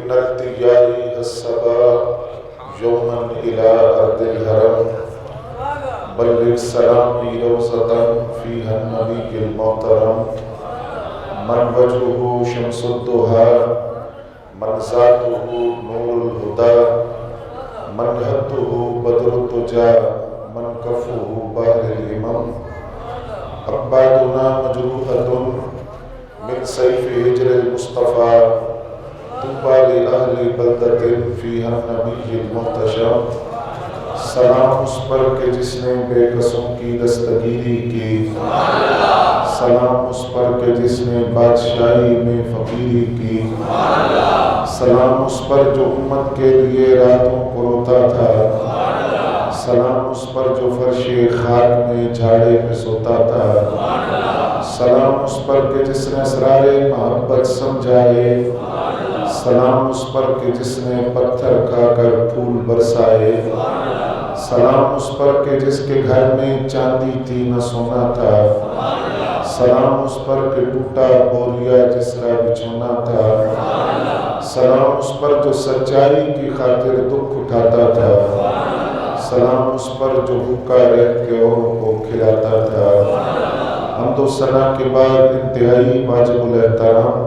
إن التياري الصبا يوما إلى أرض الهرم بلغ سلامي روزة فيها النبي المحترم من وجهه شمس الضحى من ذاته نور الهدى من هده بدر الدجى من كفه بحر الهمم عبادنا مجروحة من سيف هجر المصطفى طوبى لأهل بلدة فيها النبي المحتشم سلام اس پر کہ جس نے بے قصوں کی دستگیری کی، سلام اس پر کہ جس نے بادشاہی میں فقیری کی، سلام اس پر جو امت کے لیے راتوں کو روتا تھا، سلام اس پر جو فرش خاک میں جھاڑے پہ سوتا تھا، سلام اس پر کہ جس نے اسرار محبت سمجھائے، سلام اس پر کہ جس نے پتھر کھا کر پھول برسائے، سلام اس پر کہ جس کے گھر میں چاندی تھی نہ سونا تھا، سلام اس پر کہ ٹوٹا بوریا جس کا بچھونا تھا، سلام اس پر جو سچائی کی خاطر دکھ اٹھاتا تھا، سلام اس پر جو بھوکا رہ کے اوروں کو کھلاتا تھا۔ حمد و ثنا کے بعد انتہائی واجب الاحترام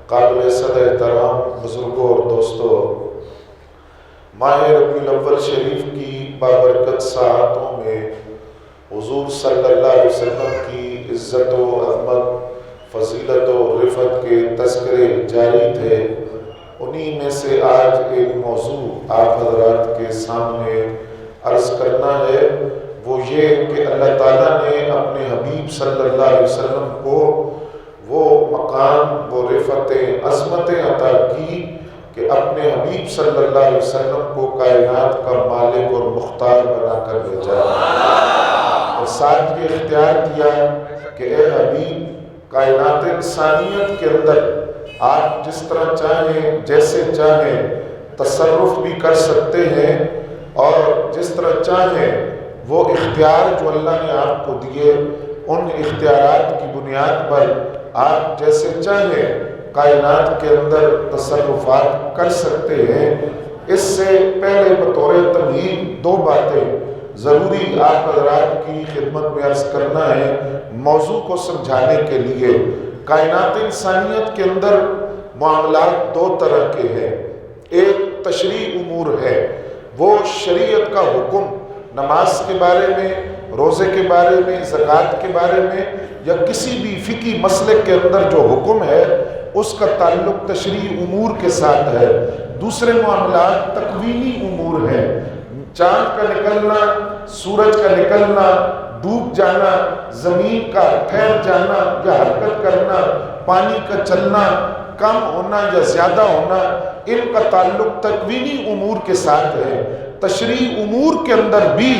قابل صد احترام بزرگوں اور دوستوں، ماہ ربیع الاول شریف کی بابرکت ساعتوں میں حضور صلی اللہ علیہ وسلم کی عزت و عظمت، فضیلت و رفعت کے تذکرے جاری تھے۔ انہی میں سے آج ایک موضوع آپ حضرات کے سامنے عرض کرنا ہے، وہ یہ کہ اللہ تعالیٰ نے اپنے حبیب صلی اللہ علیہ وسلم کو وہ مقام، وہ رفعت عظمتیں عطا کی کہ اپنے حبیب صلی اللہ علیہ وسلم کو کائنات کا مالک اور مختار بنا کر بھیجا، اور ساتھ یہ اختیار کیا کہ اے حبیب، کائنات انسانیت کے اندر آپ جس طرح چاہیں، جیسے چاہیں تصرف بھی کر سکتے ہیں، اور جس طرح چاہیں وہ اختیار جو اللہ نے آپ کو دیے، ان اختیارات کی بنیاد پر آپ جیسے چاہیں کائنات کے اندر تصرفات کر سکتے ہیں۔ اس سے پہلے بطور تمہید دو باتیں ضروری آپ حضرات کی خدمت میں عرض کرنا ہے موضوع کو سمجھانے کے لیے۔ کائنات انسانیت کے اندر معاملات دو طرح کے ہیں، ایک تشریعی امور ہے، وہ شریعت کا حکم، نماز کے بارے میں، روزے کے بارے میں، زکوٰۃ کے بارے میں، یا کسی بھی فقہی مسئلے کے اندر جو حکم ہے اس کا تعلق تشریعی امور کے ساتھ ہے۔ دوسرے معاملات تکوینی امور ہیں، چاند کا نکلنا، سورج کا نکلنا، ڈوب جانا، زمین کا ٹھہر جانا یا حرکت کرنا، پانی کا چلنا، کم ہونا یا زیادہ ہونا، ان کا تعلق تکوینی امور کے ساتھ ہے۔ تشریعی امور کے اندر بھی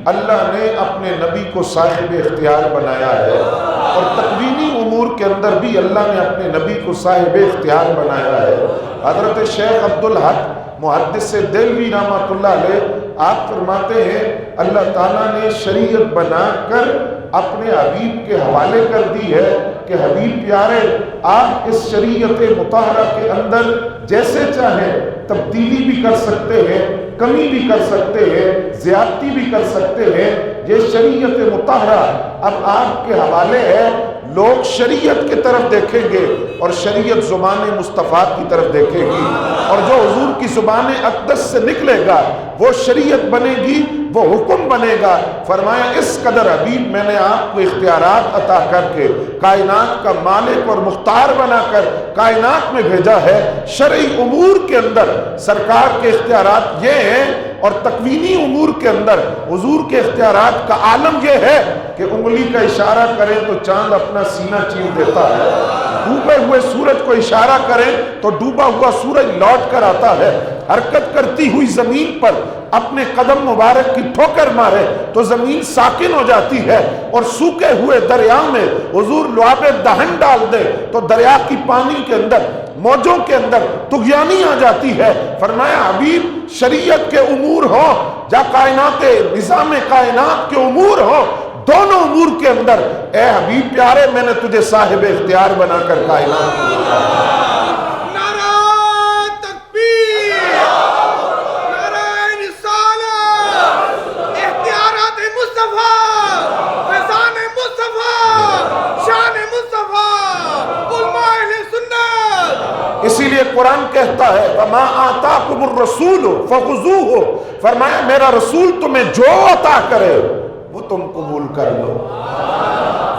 اللہ نے اپنے نبی کو صاحب اختیار بنایا ہے، اور تکوینی امور کے اندر بھی اللہ نے اپنے نبی کو صاحب اختیار بنایا ہے۔ حضرت شیخ عبدالحق محدث دہلوی رحمۃ اللہ علیہ آپ فرماتے ہیں اللہ تعالیٰ نے شریعت بنا کر اپنے حبیب کے حوالے کر دی ہے کہ حبیب پیارے، آپ اس شریعت مطہرہ کے اندر جیسے چاہیں تبدیلی بھی کر سکتے ہیں، کمی بھی کر سکتے ہیں، زیادتی بھی کر سکتے ہیں۔ یہ شریعت مطہرہ اب آپ کے حوالے ہے، لوگ شریعت کی طرف دیکھیں گے اور شریعت زبان مصطفیٰ کی طرف دیکھے گی، اور جو حضور کی زبان اقدس سے نکلے گا وہ شریعت بنے گی، وہ حکم بنے گا۔ فرمایا اس قدر حبیب میں نے آپ کو اختیارات عطا کر کے کائنات کا مالک اور مختار بنا کر کائنات میں بھیجا ہے۔ شرعی امور کے اندر سرکار کے اختیارات یہ ہیں، اور تکوینی امور کے اندر حضور کے اختیارات کا عالم یہ ہے کہ انگلی کا اشارہ کریں تو چاند اپنا سینہ چیر دیتا ہے، ڈوبے ہوئے سورج کو اشارہ کریں تو ڈوبا ہوا سورج لوٹ کر آتا ہے، حرکت کرتی ہوئی زمین پر اپنے قدم مبارک کی ٹھوکر مارے تو زمین ساکن ہو جاتی ہے، اور سوکھے ہوئے دریا میں حضور لعاب دہن ڈال دے تو دریا کی پانی کے اندر، موجوں کے اندر طغیانی آ جاتی ہے۔ فرمایا حبیب شریعت کے امور ہو یا کائنات نظام کائنات کے امور ہو، دونوں امور کے اندر اے حبیب پیارے میں نے تجھے صاحب اختیار بنا کر کائنات کو کہتا ہے وَمَا آتَاكُمُ الرَّسُولُ فَخُذُوهُ، فرمایا میرا رسول تمہیں جو عطا کرے وہ تم قبول کر لو.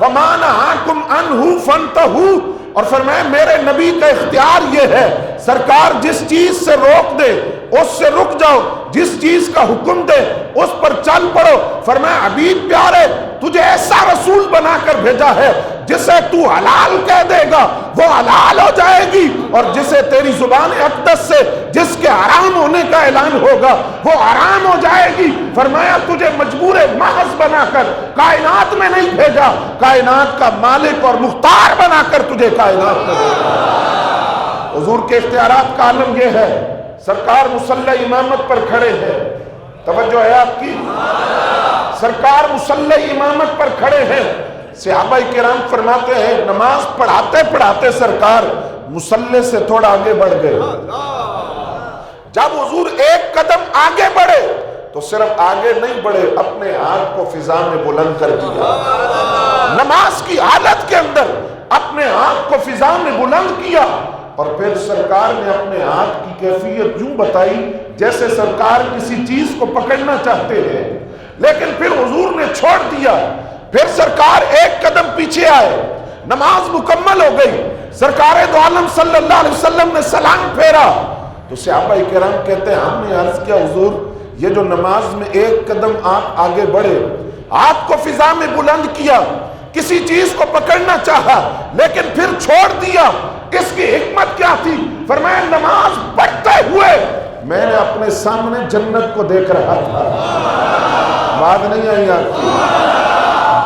وَمَا نَهَاكُمْ عَنْهُ فَانْتَهُوا، اور فرمایا میرے نبی کا اختیار یہ ہے سرکار جس چیز سے روک دے اس سے رک جاؤ، جس چیز کا حکم دے اس پر چل پڑو. فرمایا حبیب پیارے تجھے ایسا رسول بنا کر بھیجا ہے جسے تو حلال کہہ دے گا وہ حلال ہو جائے گی، اور جسے تیری زبان اقدس سے جس کے حرام ہونے کا اعلان ہوگا وہ حرام ہو جائے گی. فرمایا تجھے مجبور محض بنا کر کائنات میں نہیں بھیجا، کائنات کا مالک اور مختار بنا کر تجھے کائنات میں بھیجا. حضور کے اختیارات کا عالم یہ ہے سرکار مصلی امامت پر کھڑے ہیں، توجہ ہے آپ کی، سرکار مصلی امامت پر کھڑے ہیں. صحابہ کرام فرماتے ہیں نماز پڑھاتے پڑھاتے سرکار مصلی سے تھوڑا آگے بڑھ گئے. جب حضور ایک قدم آگے بڑھے تو صرف آگے نہیں بڑھے، اپنے ہاتھ کو فضا میں بلند کر دیا. نماز کی حالت کے اندر اپنے ہاتھ کو فضا میں بلند کیا، اور پھر سرکار نے اپنے ہاتھ کی کیفیت یوں بتائی جیسے سرکار کسی چیز کو پکڑنا چاہتے ہیں، لیکن پھر حضور نے چھوڑ دیا. پھر سرکار ایک قدم پیچھے آئے، نماز مکمل ہو گئی، سرکار دو عالم صلی اللہ علیہ وسلم نے سلام پھیرا تو صحابہ کرام کہتے ہیں ہم نے عرض کیا حضور یہ جو نماز میں ایک قدم آپ آگے بڑھے، ہاتھ کو فضا میں بلند کیا، کسی چیز کو پکڑنا چاہا لیکن پھر چھوڑ دیا، اس کی حکمت کیا تھی؟ فرمایا نماز پڑھتے ہوئے میں نے اپنے سامنے جنت کو دیکھ رہا تھا. بات نہیں آئی آپ کی؟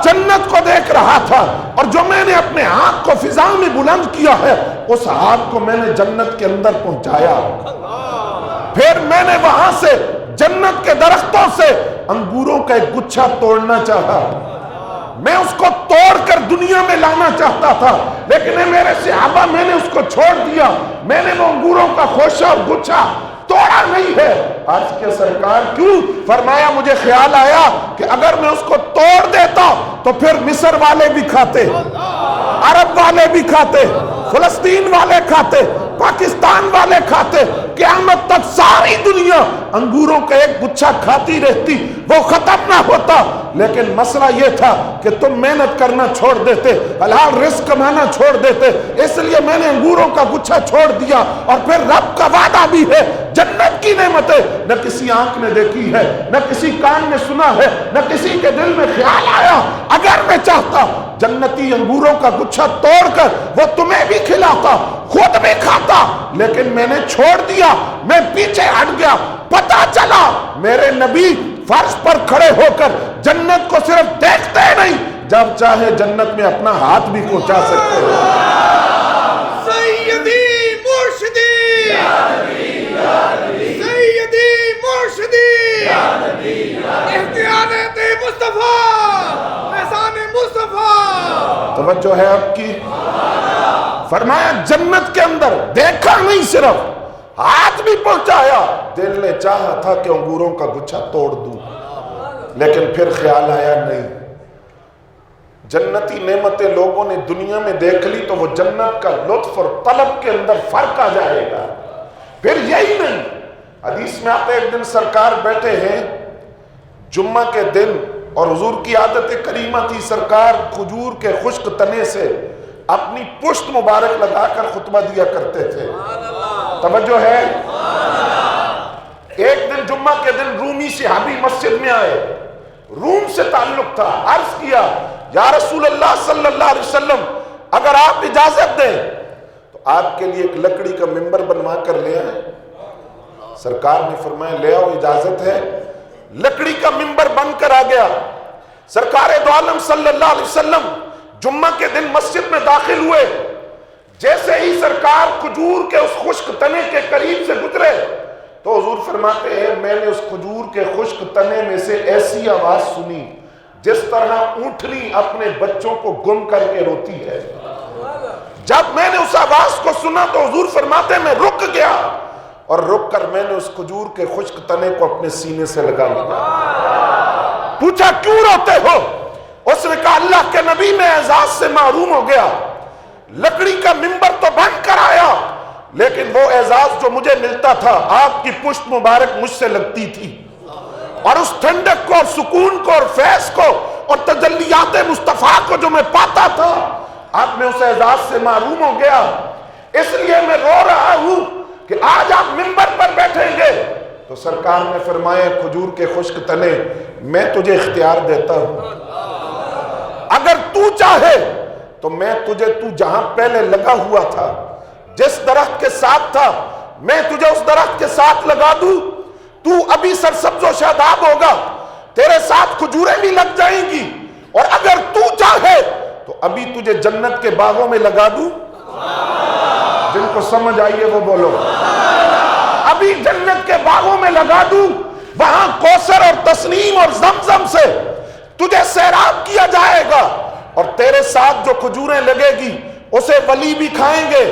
جنت کو دیکھ رہا تھا، اور جو میں نے اپنے ہاتھ کو فضا میں بلند کیا ہے اس ہاتھ کو میں نے جنت کے اندر پہنچایا. پھر میں نے وہاں سے جنت کے درختوں سے انگوروں کا ایک گچھا توڑنا چاہا، میں اس کو توڑ کر دنیا میں لانا چاہتا تھا، لیکن میرے صحابہ میں نے اس کو چھوڑ دیا. میں نے وہ انگوروں کا خوشہ اور گچھا توڑا نہیں ہے. آج کے سرکار کیوں؟ فرمایا مجھے خیال آیا کہ اگر میں اس کو توڑ دیتا تو پھر مصر والے بھی کھاتے، عرب والے بھی کھاتے، فلسطین والے کھاتے، پاکستان والے کھاتے، قیامت تک ساری دنیا انگوروں کا ایک گچھا کھاتی رہتی، وہ ختم نہ ہوتا. لیکن مسئلہ یہ تھا کہ تم محنت کرنا چھوڑ دیتے، حلال رزق کمانا چھوڑ دیتے، اس لیے میں نے انگوروں کا گچھا چھوڑ دیا. اور پھر رب کا وعدہ بھی ہے جنت کی نعمتیں نہ کسی آنکھ نے دیکھی ہے، نہ کسی کان نے سنا ہے، نہ کسی کے دل میں خیال آیا. اگر میں چاہتا جنتی انگوروں کا گچھا توڑ کر وہ تمہیں بھی کھلاتا، خود بھی کھاتا، لیکن میں نے چھوڑ دیا، میں پیچھے ہٹ گیا. پتا چلا میرے نبی فرش پر کھڑے ہو کر جنت کو صرف دیکھتے نہیں، جب چاہے جنت میں اپنا ہاتھ بھی پہنچا سکتے ہیں. سیدی مرشدی سیدی مرشدی احتیانت مصطفیٰ احسان مصطفیٰ. توجہ ہے آپ کی؟ فرمایا جنت کے اندر دیکھا نہیں، صرف ہاتھ بھی پہنچایا. دل نے چاہا تھا کہ انگوروں کا گچھا توڑ دوں، لیکن پھر خیال آیا نہیں. جنتی نعمتیں لوگوں نے دنیا میں دیکھ لی تو وہ جنت کا لطف اور طلب کے اندر فرق آ جائے گا. پھر یہی نہیں، حدیث میں آتے ایک دن سرکار بیٹھے ہیں جمعہ کے دن، اور حضور کی عادت کریمہ تھی سرکار کھجور کے خشک تنے سے اپنی پشت مبارک لگا کر خطبہ دیا کرتے تھے. توجہ ہے؟ ایک دن جمعہ کے دن رومی صحابی مسجد میں آئے، روم سے تعلق تھا. عرض کیا یا رسول اللہ صلی اللہ علیہ وسلم اگر آپ اجازت دیں تو آپ کے لیے ایک لکڑی کا ممبر بنوا کر لے آئیں. سرکار نے فرمایا لے آؤ، اجازت ہے. لکڑی کا ممبر بن کر آ گیا. سرکار دو عالم صلی اللہ علیہ وسلم جمعہ کے دن مسجد میں داخل ہوئے. جیسے ہی سرکار کھجور کے اس خشک تنے کے قریب سے گزرے تو حضور فرماتے ہیں میں نے اس کھجور کے خشک تنے میں سے ایسی آواز سنی جس طرح اونٹنی اپنے بچوں کو گم کر کے روتی ہے. جب میں نے اس آواز کو سنا تو حضور فرماتے میں رک گیا، اور رک کر میں نے اس کھجور کے خشک تنے کو اپنے سینے سے لگا لیا. پوچھا کیوں روتے ہو؟ اس نے کہا اللہ کے نبی میں اعزاز سے محروم ہو گیا. لکڑی کا ممبر تو بن کر آیا، لیکن وہ اعزاز جو مجھے ملتا تھا آپ کی پشت مبارک مجھ سے لگتی تھی، اور اس ٹھنڈک کو اور سکون کو اور فیض کو اور تجلیات مصطفیٰ کو جو میں پاتا تھا، اب میں اس اعزاز سے محروم ہو گیا۔ اس لیے میں رو رہا ہوں کہ آج آپ منبر پر بیٹھیں گے تو سرکار نے فرمایا کھجور کے خشک تنے میں تجھے اختیار دیتا ہوں، اگر تو چاہے تو میں تجھے، تو جہاں پہلے لگا ہوا تھا، جس درخت کے ساتھ تھا، میں تجھے اس درخت کے ساتھ لگا دوں، تو ابھی سرسبز و شاداب ہوگا، تیرے ساتھ کھجوریں بھی لگ جائیں گی، اور اگر تو چاہے تو ابھی تجھے جنت کے باغوں میں لگا دوں۔ جن کو سمجھ آئیے وہ بولو، ابھی جنت کے باغوں میں لگا دوں، وہاں کوثر اور تسنیم اور زمزم سے تجھے سیراب کیا جائے گا، اور تیرے ساتھ جو کھجوریں لگے گی اسے ولی بھی کھائیں گے،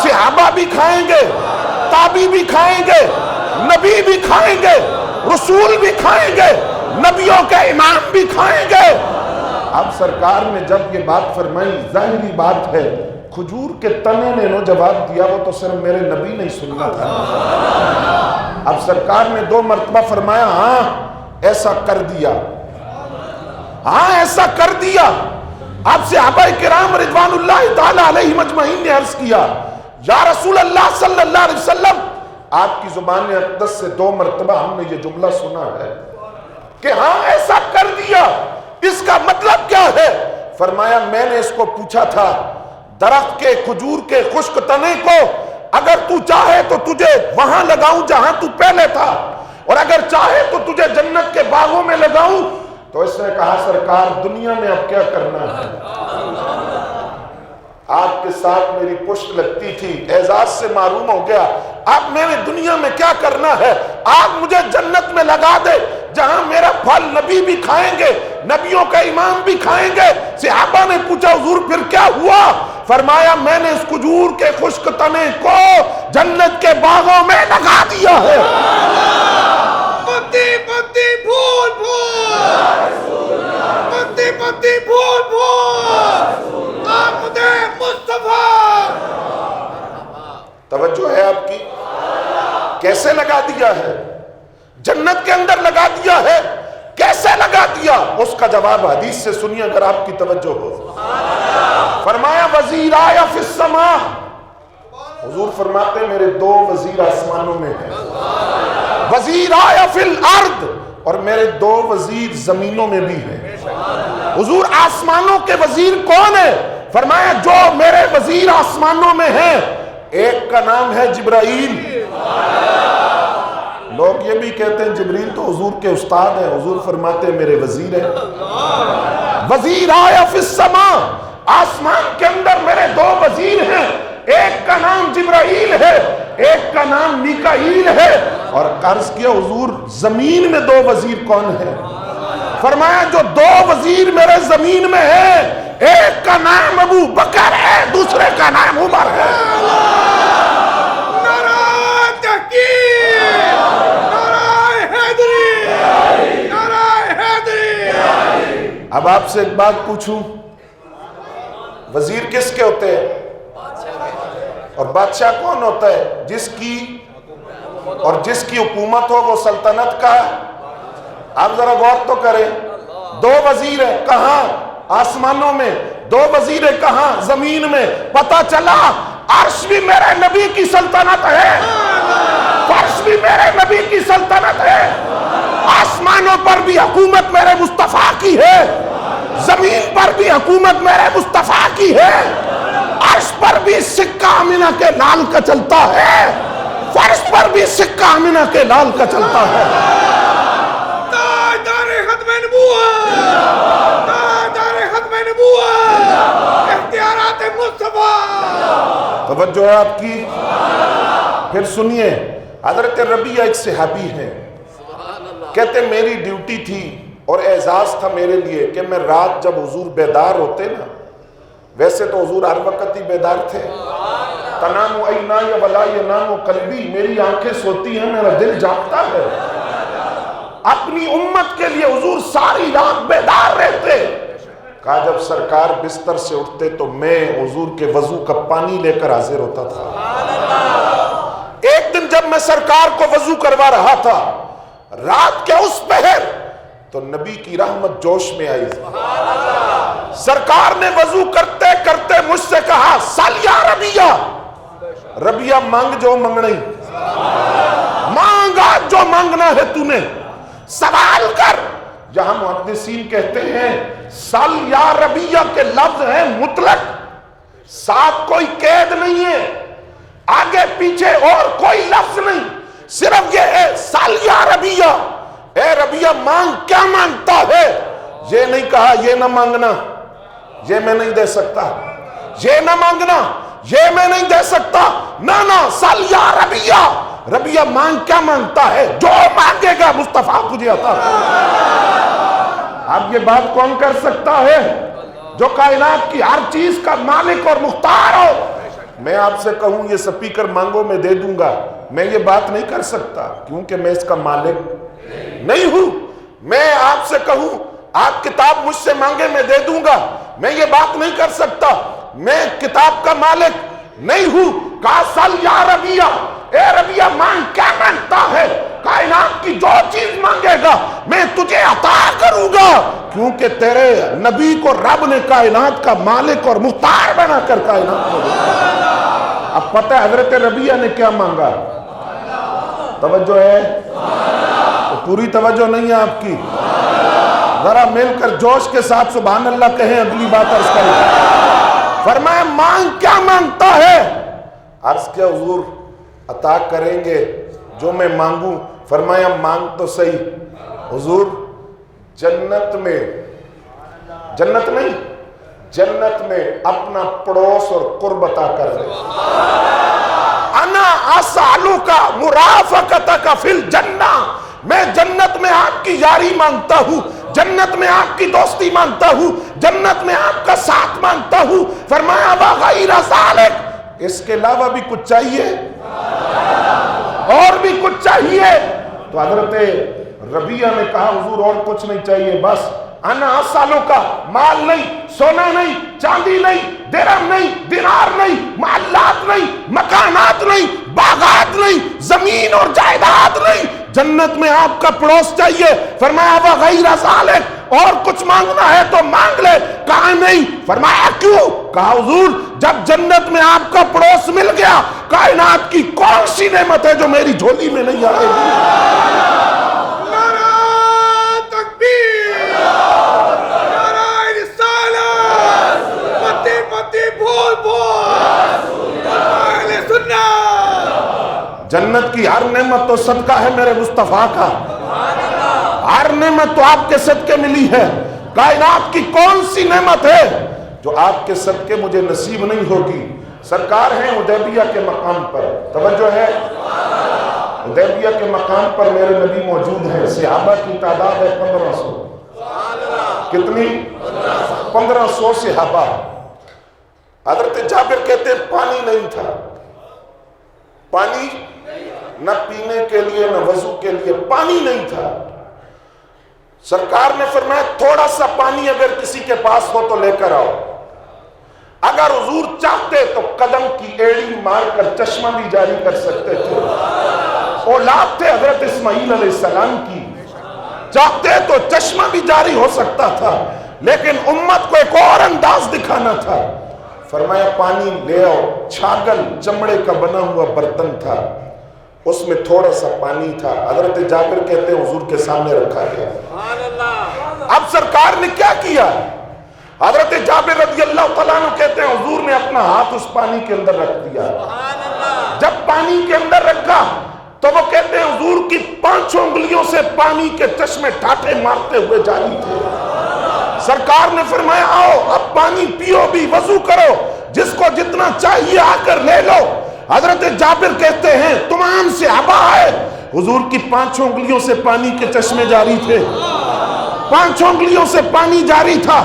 صحابہ بھی کھائیں گے، تابعی بھی کھائیں گے، نبی بھی کھائیں گے، رسول بھی کھائیں گے، نبیوں کے امام بھی کھائیں گے۔ اب سرکار نے جب یہ بات فرمائی، ظاہری بات ہے کھجور کے تنے نے نو جواب دیا، وہ تو صرف میرے نبی نہیں سننا تھا۔ اب سرکار نے 2 مرتبہ فرمایا ہاں ایسا کر دیا، ہاں ایسا کر دیا۔ اب صحابہ کرام رضوان اللہ تعالی علیہم اجمعین نے عرض کیا یا رسول اللہ صلی اللہ علیہ وسلم، آپ کی زبان اقدس سے 2 مرتبہ ہم نے یہ جملہ سنا ہے کہ ہاں ایسا کر دیا، اس کا مطلب کیا ہے؟ فرمایا میں نے اس کو پوچھا تھا درخت کے کھجور کے خشک تنے کو اگر تو چاہے تو تجھے وہاں لگاؤں جہاں تو پہلے تھا، اور اگر چاہے تو تجھے جنت کے باغوں میں لگاؤں، تو اس نے کہا سرکار دنیا میں اب کیا کرنا ہے، آپ کے ساتھ میری پشت لگتی تھی، اعزاز سے محروم ہو گیا، اب میں نے دنیا میں کیا کرنا ہے، آپ مجھے جنت میں لگا دے جہاں میرا پھل نبی بھی کھائیں گے، نبیوں کا امام بھی کھائیں گے۔ صحابہ نے پوچھا حضور پھر کیا ہوا؟ فرمایا میں نے اس کھجور کے خشک تنے کو جنت کے باغوں میں لگا دیا ہے۔ پتی پتی پھول پھول، پتی پتی پھول پھول، آمد مصطفیٰ۔ توجہ ہے آپ کی؟ کیسے لگا دیا ہے؟ جنت کے اندر لگا دیا ہے، کیسے لگا دیا؟ اس کا جواب حدیث سے سنیے اگر آپ کی توجہ ہو۔ فرمایا وزیر آیا فی السماء، حضور فرماتے میرے 2 وزیر آسمانوں میں ہیں، وزیر آیا فی الارض، اور میرے 2 وزیر زمینوں میں بھی ہیں۔ حضور آسمانوں کے وزیر کون ہے؟ فرمایا جو میرے وزیر آسمانوں میں ہیں، ایک کا نام ہے جبرائیل، لوگ یہ بھی کہتے ہیں جبریل تو حضور کے استاد ہیں، حضور فرماتے ہیں میرے وزیر ہیں۔ وزیر آیا فی السماء، آسمان کے اندر میرے 2 وزیر ہیں، ایک کا نام جبرائیل ہے، ایک کا نام میکائیل ہے۔ اور عرض کیا حضور زمین میں 2 وزیر کون ہیں؟ فرمایا جو 2 وزیر میرے زمین میں ہیں، ایک کا نام ابو بکر ہے، دوسرے کا نام عمر ہے۔ نعرہ تحقیق، نعرہ حیدری، نعرہ حیدری۔ اب آپ سے ایک بات پوچھوں، وزیر کس کے ہوتے ہیں اور بادشاہ کون ہوتا ہے؟ جس کی حکومت ہو وہ سلطنت کا ہے۔ آپ ذرا غور تو کریں، 2 وزیر ہیں کہاں؟ آسمانوں میں۔ 2 وزیر ہیں کہاں؟ زمین میں۔ پتہ چلا عرش بھی میرے نبی کی سلطنت ہے، فرش بھی میرے نبی کی سلطنت ہے، آسمانوں پر بھی حکومت میرے مصطفیٰ کی ہے، زمین پر بھی حکومت میرے مصطفیٰ کی ہے، عرش پر بھی سکہ آمنہ کے لال کا چلتا ہے، فرش پر بھی سکہ آمنہ کے لال کا چلتا ہے۔ تاجدار ختم نبوت، تاجدار ختم نبوت، اختیارات مصطفیٰ۔ توجہ ہے آپ کی؟ پھر سنیے، حضرت ربیعہ ایک صحابی ہیں، کہتے میری ڈیوٹی تھی اور اعزاز تھا میرے لیے کہ میں رات جب حضور بیدار ہوتے نا، ویسے تو حضور ہر وقت ہی بیدار تھے، تنام عینای ولا ینام قلبی، میری آنکھیں سوتی ہیں میرا دل جاگتا ہے، اپنی امت کے لیے حضور ساری رات بیدار رہتے، کہا جب سرکار بستر سے اٹھتے تو میں حضور کے وضو کا پانی لے کر حاضر ہوتا تھا۔ ایک دن جب میں سرکار کو وضو کروا رہا تھا رات کے اس پہر، تو نبی کی رحمت جوش میں آئی۔ سرکار نے وضو کرتے کرتے مجھ سے کہا سل یا ربیہ، ربیہ مانگ جو منگنی، مانگا جو مانگنا ہے تو نے، سوال کر۔ یہاں محدثین کہتے ہیں سل یا ربیہ کے لفظ ہیں مطلق، ساتھ کوئی قید نہیں ہے، آگے پیچھے اور کوئی لفظ نہیں، صرف یہ ہے سل یا ربیہ، اے ربیہ مانگ، کیا مانگتا ہے؟ یہ نہیں کہا یہ نہ مانگنا، یہ میں نہیں دے سکتا، یہ نہ مانگنا، یہ میں نہیں دے سکتا، نہ سل یا ربیہ، ربیہ مانگ، کیا مانگتا ہے؟ جو مانگے گا مصطفیٰ تجھے عطا کرے۔ اب یہ بات کون کر سکتا ہے؟ جو کائنات کی ہر چیز کا مالک اور مختار ہو۔ میں آپ سے کہوں یہ سپیکر مانگو میں دے دوں گا، میں یہ بات نہیں کر سکتا کیونکہ میں اس کا مالک نہیں ہوں۔ میں آپ سے کہوں آپ کتاب مجھ سے مانگے میں دے دوں گا، میں یہ بات نہیں کر سکتا، میں کتاب کا مالک نہیں ہوں۔ کہا سل یا ربیہ، اے ربیہ مانگ، کیا مانگتا ہے؟ کائنات کی جو چیز مانگے گا میں تجھے عطا کروں گا، کیونکہ تیرے نبی کو رب نے کائنات کا مالک اور مختار بنا کر کائنات کو دیا۔ اب پتہ ہے حضرت ربیہ نے کیا مانگا؟ توجہ ہے؟ پوری توجہ نہیں ہے آپ کی؟ ذرا مل کر جوش کے ساتھ سبحان اللہ کہیں، اگلی بات عرض کریں۔ فرمایا مانگ، کیا مانگتا ہے؟ عرض کیا حضور عطا کریں گے جو میں مانگوں؟ فرمایا مانگ تو صحیح حضور، جنت میں، جنت نہیں، جنت میں اپنا پڑوس اور قرب عطا کر دے۔ انا اسالک مرافقتک فی الجنہ، میں جنت میں آپ کی یاری مانگتا ہوں، جنت میں آپ کی دوستی مانگتا ہوں، جنت میں آپ کا ساتھ مانگتا ہوں۔ فرمایا وغیر ذالک، اس کے علاوہ بھی کچھ چاہیے اور بھی کچھ چاہیے؟ تو حضرت ربیہ نے کہا حضور اور کچھ نہیں چاہیے، بس انا اسالک، مال نہیں، سونا نہیں، چاندی نہیں، درہم نہیں، دینار نہیں، محلات نہیں، مکانات نہیں، باغات نہیں، زمین اور جائیداد نہیں، جنت میں آپ کا پڑوس چاہیے۔ فرمایا وغیر ذالک، اور کچھ مانگنا ہے تو مانگ لے۔ کہا نہیں۔ فرمایا کیوں؟ کہا حضور جب جنت میں آپ کا پڑوس مل گیا، کائنات کی کون سی نعمت ہے جو میری جھولی میں نہیں آئے گی؟ نعرہ تکبیر، نعرہ رسالت، پتی پتی بھول بھول، اہل سنت۔ جنت کی ہر نعمت تو صدقہ ہے میرے مصطفیٰ کا، ہر نعمت تو آپ کے صدقے ملی ہے۔ کائنات کی کون سی نعمت ہے جو آپ کے صدقے مجھے نصیب نہیں ہوگی؟ سرکار ہیں حدیبیہ کے مقام پر، توجہ ہے، حدیبیہ کے مقام پر میرے نبی موجود ہیں، صحابہ کی تعداد ہے 1500۔ کتنی؟ 1500 صحابہ۔ حضرت جابر کہتے ہیں پانی نہیں تھا، پانی نہ پینے کے لیے نہ وضو کے لیے، پانی نہیں تھا۔ سرکار نے فرمایا تھوڑا سا پانی اگر کسی کے پاس ہو تو لے کر آؤ۔ اگر حضور چاہتے تو قدم کی ایڑی مار کر چشمہ بھی جاری کر سکتے تھے، اولاد تھے حضرت اسماعیل علیہ السلام کی، چاہتے تو چشمہ بھی جاری ہو سکتا تھا، لیکن امت کو ایک اور انداز دکھانا تھا۔ فرمایا پانی لے آؤ۔ چھاگل چمڑے کا بنا ہوا برتن تھا، اس میں تھوڑا سا پانی تھا، حضرت جابر کہتے ہیں حضور کے سامنے رکھا گیا۔ اب سرکار نے کیا کیا؟ حضرت جابر رضی اللہ تعالیٰ عنہ کہتے ہیں حضور نے اپنا ہاتھ اس پانی کے اندر رکھ دیا۔ جب پانی کے اندر رکھا تو وہ کہتے ہیں حضور کی 5 انگلیوں سے پانی کے چشمے ٹھاٹے مارتے ہوئے جاری تھے۔ سرکار نے فرمایا آؤ اب پانی پیو بھی، وضو کرو، جس کو جتنا چاہیے آ کر لے لو۔ حضرت جابر کہتے ہیں تمام صحابہ آئے، حضور کی 5 انگلیوں سے پانی کے چشمے جاری تھے، 5 انگلیوں سے پانی جاری تھا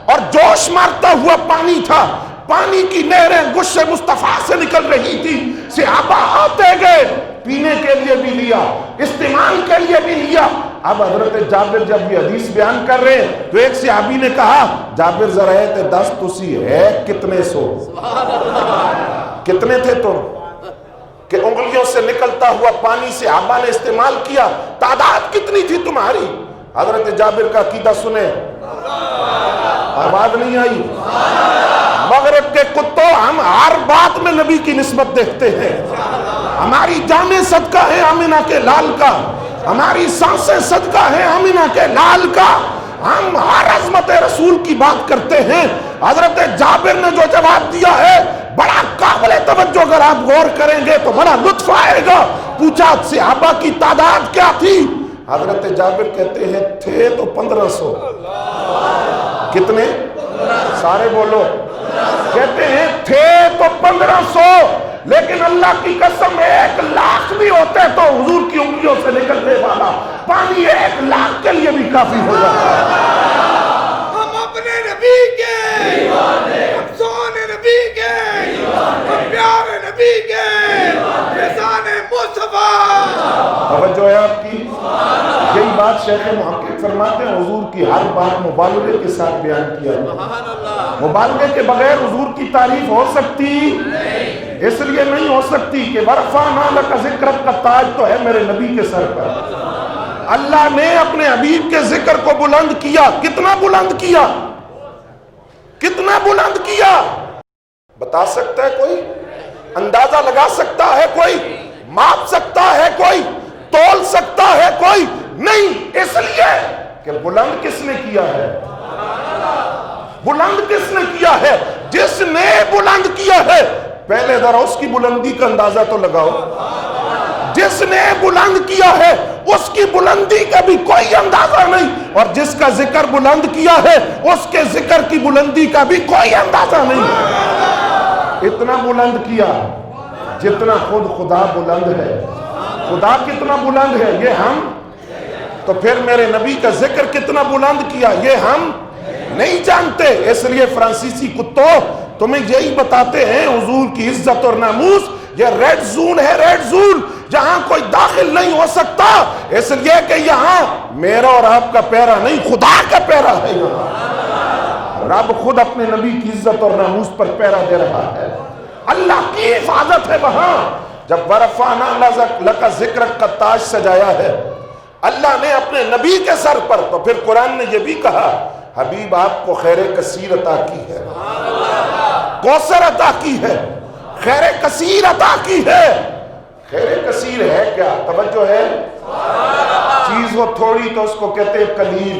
اور جوش مارتا ہوا پانی تھا، پانی کی نہریں گش مصطفیٰ سے نکل رہی تھی۔ صحابہ آتے گئے، پینے کے لیے لیے بھی لیا, استعمال کے لیے بھی لیا. اب حضرت جابر جب یہ حدیث بیان کر رہے ہیں تو ایک صحابی نے کہا, جابر ذرا ہے 10 تسی ہے کتنے سو, کتنے تھے تم کہ انگلیوں سے نکلتا ہوا پانی سے صحابہ نے استعمال کیا, تعداد کتنی تھی تمہاری؟ حضرت جابر کا عقیدہ سنیں, آواز نہیں آئی. مغرب کے کتوں, ہم ہر بات میں نبی کی نسبت دیکھتے ہیں. ہماری جانیں صدقہ ہے آمنہ کے لال کا, ہماری سانسیں صدقہ ہے آمنہ کے لال کا. ہم ہر عظمت رسول کی بات کرتے ہیں. حضرت جابر نے جو جواب دیا ہے بڑا قابل توجہ, اگر آپ غور کریں گے تو بڑا لطف آئے گا. پوچھا صحابہ کی تعداد کیا تھی؟ حضرت جابر کہتے ہیں تھے تو 1500. کتنے؟ سارے بولو. کہتے ہیں تھے تو 1500, لیکن اللہ کی قسم 1,00,000 بھی ہوتے تو حضور کی انگلیوں سے نکلنے والا پانی 1,00,000 کے لیے بھی کافی ہو جاتا. ہم اپنے نبی کے, ہم سونے نبی کے, ہم پیارے نبی کے, لسان مصطفیٰ. توجہ ہے آپ کی. یہی بات شیخ محقق فرماتے ہیں, حضور کی ہر بات مبالغے کے ساتھ بیان کیا ہے. مبالغے کے بغیر حضور کی تعریف ہو سکتی؟ اس لیے نہیں ہو سکتی کہ ورفعنا لک ذکرک کا تاج تو ہے میرے نبی کے سر پر. اللہ نے اپنے حبیب کے ذکر کو بلند کیا. کتنا بلند کیا؟ کتنا بلند کیا؟ بتا سکتا ہے کوئی؟ اندازہ لگا سکتا ہے کوئی؟ ماپ سکتا ہے کوئی؟ تول سکتا ہے کوئی؟ نہیں. اس لیے کہ بلند کس نے کیا ہے؟ بلند کس نے کیا ہے؟ جس نے بلند کیا ہے. پہلے ذرا اس کی بلندی کا اندازہ تو لگاؤ. جس نے بلند کیا ہے اس کی بلندی کا بھی کوئی اندازہ نہیں, اور جس کا ذکر بلند کیا ہے اس کے ذکر کی بلندی کا بھی کوئی اندازہ نہیں. اتنا بلند کیا جتنا خود خدا بلند ہے. خدا کتنا بلند ہے یہ ہم, تو پھر میرے نبی کا ذکر کتنا بلند کیا یہ ہم نہیں جانتے. اس لیے فرانسیسی کتوں تمہیں یہی بتاتے ہیں حضور کی عزت اور ناموس یہ ریڈ زون ہے, ریڈ زون, جہاں کوئی داخل نہیں ہو سکتا. اس لیے کہ یہاں میرا اور آپ کا پیرا نہیں, خدا کا پیرا ہے. یہاں رب خود اپنے نبی کی عزت اور ناموس پر پیرا دے رہا ہے. اللہ کی حفاظت ہے وہاں. جب ورفعنا لک ذکرک کا تاج سجایا ہے اللہ نے اپنے نبی کے سر پر, تو پھر قرآن نے یہ بھی کہا حبیب آپ کو خیر کثیر عطا کی ہے, کوثر عطا کی ہے, خیر کثیر عطا کی ہے. خیر کثیر ہے کیا؟ توجہ ہے. چیز ہو تھوڑی تو اس کو کہتے ہیں قلیل.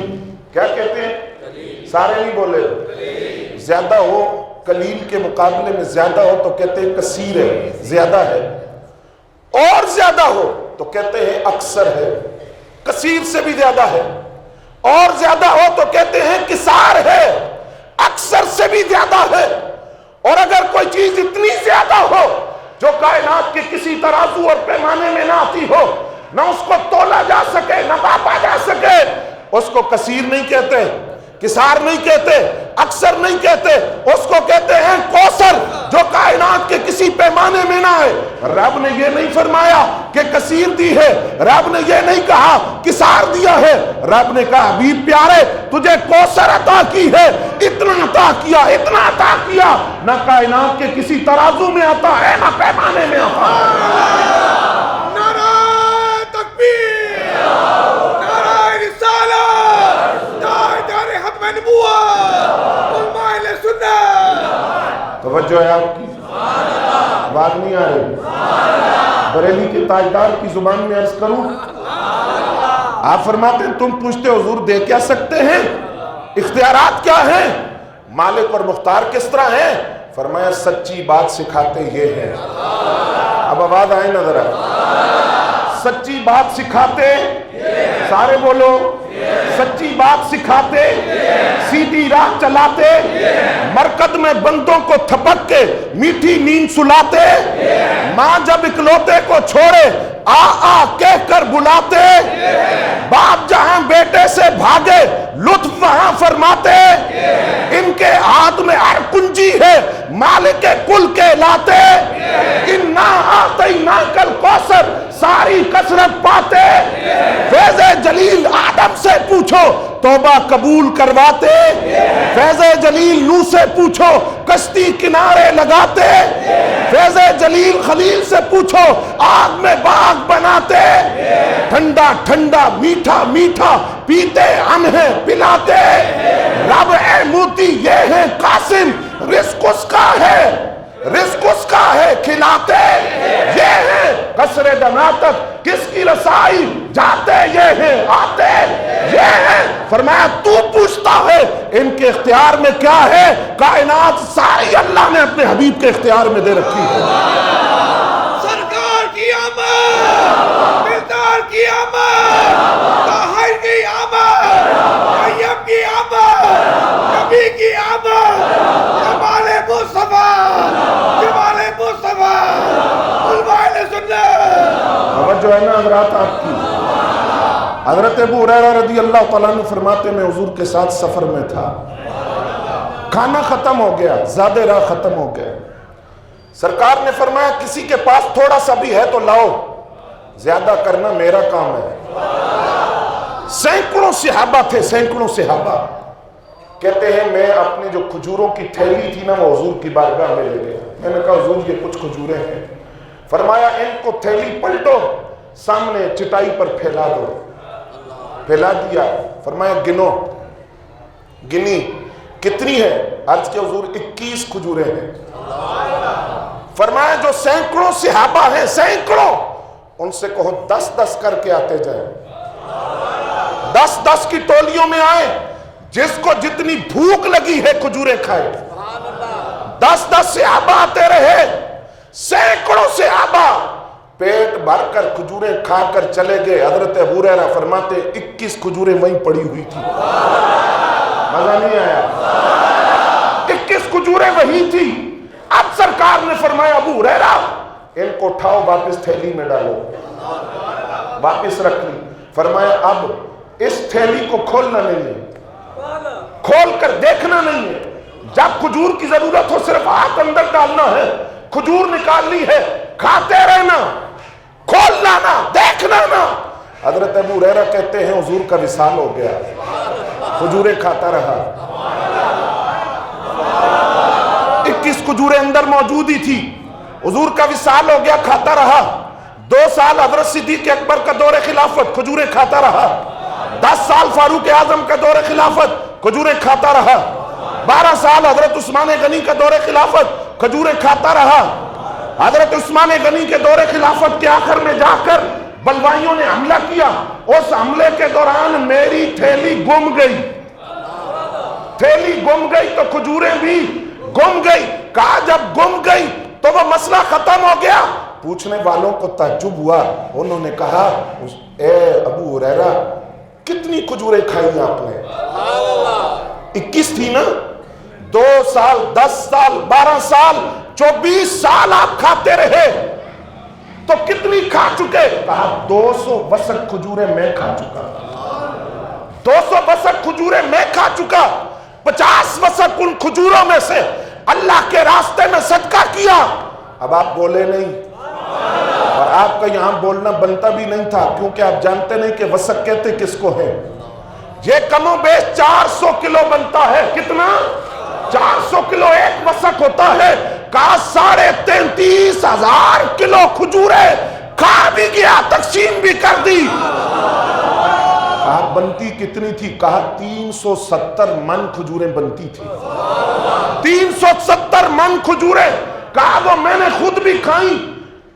کیا کہتے ہیں؟ سارے نہیں بولے. زیادہ ہو قلیل کے مقابلے میں زیادہ ہو تو کہتے ہیں کثیر ہے, زیادہ ہے. اور زیادہ ہو تو کہتے ہیں اکثر ہے, کثیر سے بھی زیادہ ہے. اور زیادہ ہو تو کہتے ہیں کثار ہے, اکثر سے بھی زیادہ ہے. اور اگر کوئی چیز اتنی زیادہ ہو جو کائنات کے کسی ترازو اور پیمانے میں نہ آتی ہو, نہ اس کو تولا جا سکے, نہ پاپا جا سکے, اس کو کثیر نہیں کہتے, کثار نہیں کہتے, اکثر نہیں کہتے, اس کو کہتے ہیں کوثر, جو کائنات کے کسی پیمانے میں نہ آئے. رب نے یہ نہیں فرمایا کہ کثیر دی ہے, رب نے یہ نہیں کہا کثار دیا ہے. رب نے کہا حبیب پیارے تجھے کوثر عطا کی ہے, اتنا عطا کیا, اتنا عطا کیا, نہ کائنات کے کسی ترازو میں آتا ہے نہ پیمانے میں آتا ہے. نعرہ تکبیر, نعرہ رسالت, تاجدار ختم نبوت, علماء اہل سنت. توجہ ہے آپ کی. بات نہیں آ رہی. بریلی کے تاجدار کی زبان میں عرض کروں, آپ فرماتے ہیں تم پوچھتے حضور دے کیا سکتے ہیں, اختیارات کیا ہیں, مالک اور مختار کس طرح ہیں؟ فرمایا سچی بات سکھاتے یہ ہیں. اب آواز آئے نا ذرا. سچی بات سکھاتے, سارے بولو, سچی بات سکھاتے, سیدھی راہ چلاتے, مرکد میں بندوں کو تھپک کے میٹھی نیند سلاتے, ماں جب اکلوتے کو چھوڑے آ آ کہہ کر بلاتے, باپ جہاں بیٹے سے بھاگے لطف وہاں فرماتے, ان کے ہاتھ میں ہر کنجی ہے مالک کل کے لاتے, انا آتیناک الکوثر, ساری کثرت نصرت پاتے، فیض جلیل آدم سے پوچھو توبہ قبول کرواتے، فیض جلیل نوح سے پوچھو کشتی کنارے لگاتے، فیض جلیل خلیل سے پوچھو آگ میں باغ بناتے، ٹھنڈا ٹھنڈا میٹھا میٹھا پیتے انہیں پلاتے، رب اے موتی یہ ہے قاسم، رزق اس کا ہے، رزق اس کا ہے کھلاتے، یہ ہے قصر دنا تک کس کی رسائی، جاتے یہ ہیں آتے یہ ہے، فرمایا تو پوچھتا ہے ان کے اختیار میں کیا ہے، کائنات ساری اللہ نے اپنے حبیب کے اختیار میں دے رکھی ہے۔ سرکار کی آمد، دلدار کی آمد، طاہر کی آمد، طیب کی آمد، نبی کی آمد، جمال مصطفیٰ، جمال مصطفیٰ، علماء اہل سنت۔ توجہ ہے نا حضرات آپ کی؟ حضرت ابو ہریرہ رضی اللہ تعالیٰ عنہ فرماتے میں حضور کے ساتھ سفر میں تھا، کھانا ختم ہو گیا، زیادہ راہ ختم ہو گیا، سرکار نے فرمایا کسی کے پاس تھوڑا سا بھی ہے تو لاؤ، زیادہ کرنا میرا کام ہے۔ سینکڑوں صحابہ تھے، سینکڑوں صحابہ، کہتے ہیں میں اپنے جو کھجوروں کی تھیلی تھی نا وہ حضور کی بارگاہ میں لے گیا، میں نے کہا حضور یہ کچھ کھجوریں ہیں، فرمایا ان کو تھیلی پلٹو، سامنے چٹائی پر پھیلا دو، پھیلا دیا، فرمایا گنو، گنی کتنی ہے، عرض کے حضور 21 کھجوریں ہیں، فرمایا جو سینکڑوں صحابہ ہیں، سینکڑوں، ان سے کہو 10-10 کر کے آتے جائیں، 10-10 کی ٹولیوں میں آئے، جس کو جتنی بھوک لگی ہے کھجوریں کھائے، 10-10 صحابہ آتے رہے، سینکڑوں صحابہ پیٹ بھر کر کھجوریں کھا کر چلے گئے۔ حضرت ابو ہریرہ فرماتے 21 کھجوریں وہیں پڑی ہوئی تھی، مزہ نہیں آیا، 21 کھجوریں وہیں تھی۔ اب سرکار نے فرمایا ابو ہریرہ ان کو اٹھاؤ واپس تھیلی میں ڈالو، واپس رکھ لی، فرمایا اب اس تھیلی کو کھولنا نہیں ہے، کھول کر دیکھنا نہیں ہے، جب کھجور کی ضرورت ہو صرف ہاتھ اندر ڈالنا ہے، کھجور نکالنی ہے، کھاتے رہنا، کھول لانا، دیکھنا نا۔ حضرت ابو ہریرہ کہتے ہیں حضور کا وصال ہو گیا، کھجوریں کھاتا رہا، 21 کھجوریں اندر موجود ہی تھی، حضور کا وصال ہو گیا، کھاتا رہا۔ 2 سال حضرت صدیق اکبر کا دور خلافت، کھجوریں کھاتا رہا۔ 10 سال فاروق اعظم کا دور خلافت، کھجوریں کھاتا رہا۔ 12 سال حضرت عثمان غنی کا دور خلافت، کھجوریں کھاتا رہا۔ حضرت عثمان غنی کے دور خلافت کے آخر میں جا کر بلوائیوں نے حملہ کیا، اس حملے کے دوران میری تھیلی گم گئی، تھیلی گم گئی تو کھجوریں بھی گم گئی۔ کہا جب گم گئی تو وہ مسئلہ ختم ہو گیا۔ پوچھنے والوں کو تعجب ہوا، انہوں نے کہا اے ابو ہریرہ کتنی کھجوریں کھائی آپ نے؟ 21 تھی نا، 2 سال 10 سال 12 سال 24 سال آپ کھاتے رہے تو کتنی کھا چکے؟ کہا 200 وسق کھجوریں میں کھا چکا، 200 وسق کھجوریں میں کھا چکا، 50 وسق ان کھجوروں میں سے اللہ کے راستے میں صدقہ کیا۔ اب آپ بولے نہیں، اور آپ کا یہاں بولنا بنتا بھی نہیں تھا، کیونکہ آپ جانتے نہیں کہ وسق کہتے کس کو ہے۔ یہ کم و بیش 400 کلو بنتا ہے، کتنا؟ 400 کلو ایک وسق ہوتا ہے۔ کہا 33,500 کلو کھجوریں کھا بھی گیا، تقسیم بھی کر دی۔ کہا بنتی کتنی تھی؟ کہا 370 من کھجوریں بنتی تھی، 370 من کھجوریں۔ کہا وہ میں نے خود بھی کھائیں،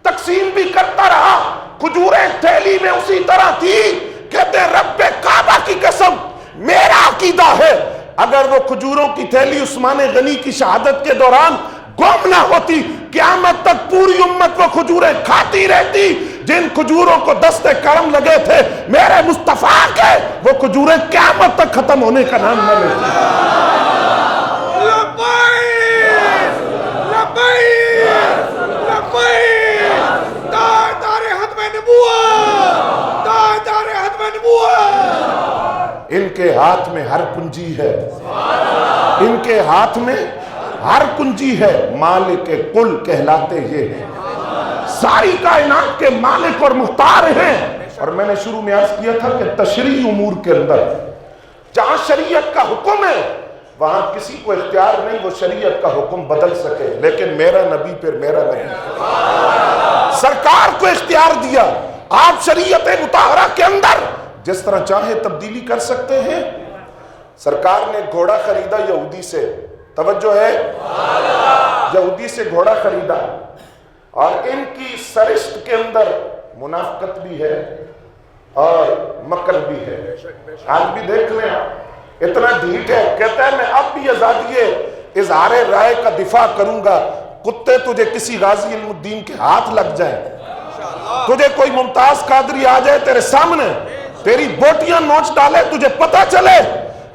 تقسیم بھی کرتا رہا، کھجوریں تھیلی میں اسی طرح تھی۔ کہتے رب کعبہ کی قسم میرا عقیدہ ہے اگر وہ کھجوروں کی تھیلی عثمان غنی کی شہادت کے دوران گم نہ ہوتی، قیامت تک پوری امت وہ کھجوریں کھاتی رہتی۔ جن کھجوروں کو دست کرم لگے تھے میرے مصطفیٰ کے، وہ کھجوریں قیامت تک ختم ہونے کا نام نہ لیتی۔ لبیک لبیک لبیک، تاجدار ختم نبوت، تاجدار ختم نبوت۔ ان کے ہاتھ میں ہر کنجی ہے، ان کے ہاتھ میں ہر کنجی ہے، مالک کل کہلاتے یہ ہیں۔ ساری کائنات کے مالک اور مختار ہیں. اور میں نے شروع میں عرض کیا تھا کہ تشریعی امور کے اندر جہاں شریعت کا حکم ہے وہاں کسی کو اختیار نہیں وہ شریعت کا حکم بدل سکے، لیکن میرا نبی پھر میرا نبی سرکار کو اختیار دیا. آپ شریعت مطہرہ کے اندر جس طرح چاہے تبدیلی کر سکتے ہیں. سرکار نے گھوڑا خریدا یہودی سے، توجہ ہے، یہودی سے گھوڑا خریدا، اور ان کی سرشت کے اندر منافقت بھی ہے اور مکر بھی ہے. آج بھی دیکھ لیں، اتنا ڈھیٹ ہے، کہتا ہے میں اب بھی آزادی اظہار رائے کا دفاع کروں گا. کتے تجھے کسی غازی علم الدین کے ہاتھ لگ جائیں، تجھے کوئی ممتاز قادری آ جائے تیرے سامنے تیری بوٹیاں نوچ ڈالے، تجھے پتا چلے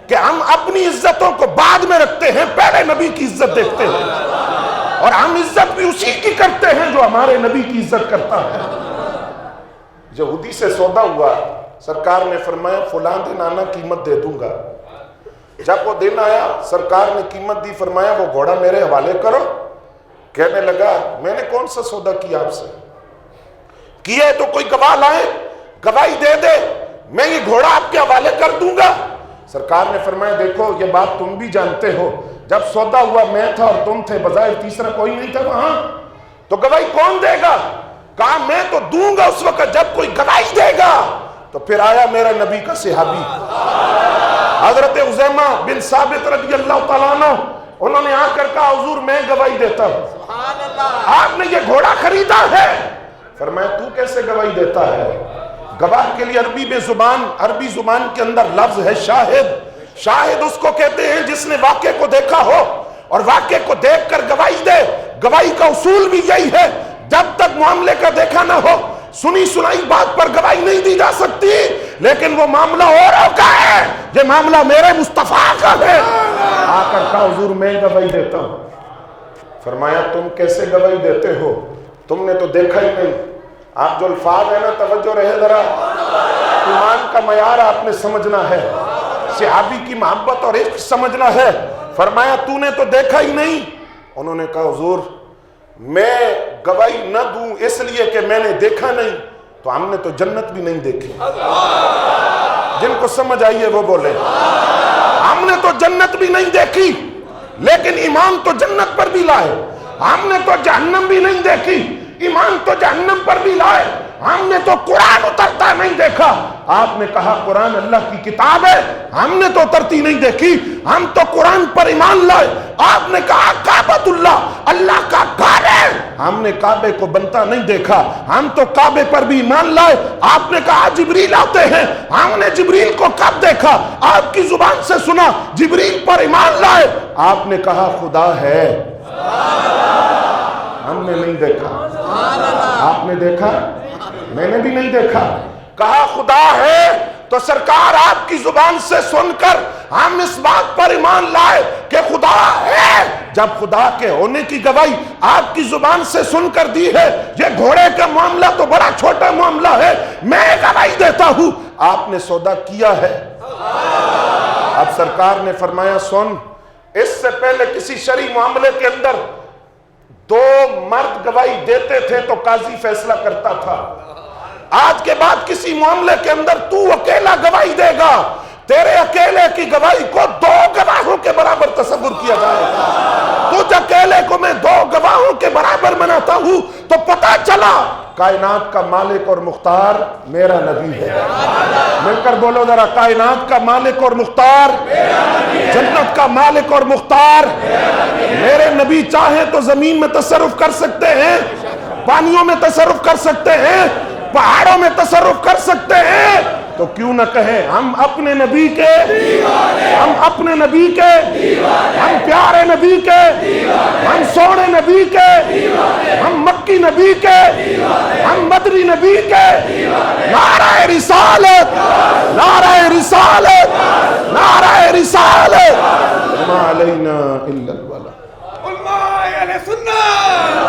کہ ہم اپنی عزتوں کو بعد میں رکھتے ہیں، پہلے نبی کی عزت دیکھتے ہیں، اور ہم عزت بھی اسی کی کرتے ہیں جو ہمارے نبی کی عزت کرتا ہے. یہودی سے سودا ہوا، سرکار نے فرمایا فلاں دن آنا قیمت دے دوں گا. جب وہ دن آیا سرکار نے قیمت دی، فرمایا وہ گھوڑا میرے حوالے کرو. کہنے لگا میں نے کون سا سودا کیا آپ سے؟ کیا ہے تو کوئی گواہ لائے، گواہی دے دے، میں یہ گھوڑا آپ کے حوالے کر دوں گا. سرکار نے فرمایا دیکھو یہ بات تم بھی جانتے ہو، جب سودا ہوا میں تھا اور تم تھے، بظاہر تیسرا کوئی نہیں تھا وہاں، تو گواہی کون دے گا؟ کہا میں تو دوں گا اس وقت جب کوئی گواہی دے گا. تو پھر آیا میرا نبی کا صحابی حضرت عزیمہ بن ثابت رضی اللہ تعالیٰ عنہ، انہوں نے آ کر کہا حضور میں گواہی دیتا ہوں، آپ نے یہ گھوڑا خریدا ہے. فرمایا تو کیسے گواہی دیتا ہے؟ گواہ کے لیے عربی زبان کے اندر لفظ ہے شاہد. شاہد اس کو کہتے ہیں جس نے واقعے کو دیکھا ہو اور واقعے کو دیکھ کر گواہی دے. گواہی کا اصول بھی یہی ہے، جب تک معاملے کا دیکھا نہ ہو سنی سنائی بات پر گواہی نہیں دی جا سکتی. لیکن وہ معاملہ اوروں کا ہے، یہ معاملہ میرے مصطفیٰ کا ہے. آ کر کہا حضور میں گواہی دیتا ہوں. فرمایا تم کیسے گواہی دیتے ہو؟ تم نے تو دیکھا ہی نہیں. آپ جو الفاظ ہیں نا توجہ رہے ذرا، ایمان کا معیار آپ نے سمجھنا ہے، صحابی کی محبت اور عشق سمجھنا ہے. فرمایا تو نے تو دیکھا ہی نہیں. انہوں نے کہا حضور میں گواہی نہ دوں اس لیے کہ میں نے دیکھا نہیں تو ہم نے تو جنت بھی نہیں دیکھی. جن کو سمجھ آئی ہے وہ بولے. ہم نے تو جنت بھی نہیں دیکھی لیکن ایمان تو جنت پر بھی لائے. ہم نے تو جہنم بھی نہیں دیکھی، ایمان تو جہنم پر بھی لائے. ہم نے تو قرآن اترتا نہیں دیکھا. آپ نے کہا قرآن اللہ کی کتاب ہے، ہم نے تو اترتی نہیں دیکھی، ہم تو قرآن پر ایمان لائے. آپ نے کہا کعبۃ اللہ اللہ کا گھر ہے، ہم نے کعبے کو بنتا نہیں دیکھا، ہم تو کعبے پر بھی ایمان لائے. آپ نے کہا جبریل آتے ہیں، ہم نے جبریل کو کب دیکھا؟ آپ کی زبان سے سنا، جبریل پر ایمان لائے. آپ نے کہا خدا ہے، ہم نے نہیں دیکھا. آپ نے دیکھا؟ میں نے بھی نہیں دیکھا. کہا خدا ہے تو سرکار آپ کی زبان سے سن کر ہم اس بات پر ایمان لائے کہ خدا ہے. جب خدا کے ہونے کی گواہی آپ کی زبان سے سن کر دی ہے، یہ گھوڑے کا معاملہ تو بڑا چھوٹا معاملہ ہے، میں گواہی دیتا ہوں آپ نے سودا کیا ہے. اب سرکار نے فرمایا سن، اس سے پہلے کسی شرعی معاملے کے اندر دو مرد گواہی دیتے تھے تو قاضی فیصلہ کرتا تھا. آج کے بعد کسی معاملے کے اندر تو اکیلا گواہی دے گا، تیرے اکیلے کی گواہی کو دو گواہوں کے برابر تصور کیا جائے گا. تجھ اکیلے کو میں دو گواہوں کے برابر بناتا ہوں تو پتہ چلا کائنات کا مالک اور مختار میرا نبی ہے. مل کر بولو ذرا، کائنات کا مالک اور مختار، جنت کا مالک اور مختار میرے نبی. چاہیں تو زمین میں تصرف کر سکتے ہیں، پانیوں میں تصرف کر سکتے ہیں، پہاڑوں میں تصرف کر سکتے ہیں، تو کیوں نہ کہیں ہم اپنے نبی کے دیوانے، ہم اپنے نبی کے دیوانے، ہم پیارے نبی کے دیوانے، ہم سونے نبی کے دیوانے، ہم مکی نبی کے دیوانے، ہم مدنی نبی کے دیوانے. نعرہ رسالت، نعرہ رسالت، نعرہ رسالت. وما علینا الا البلاغ. علماء اہل سنت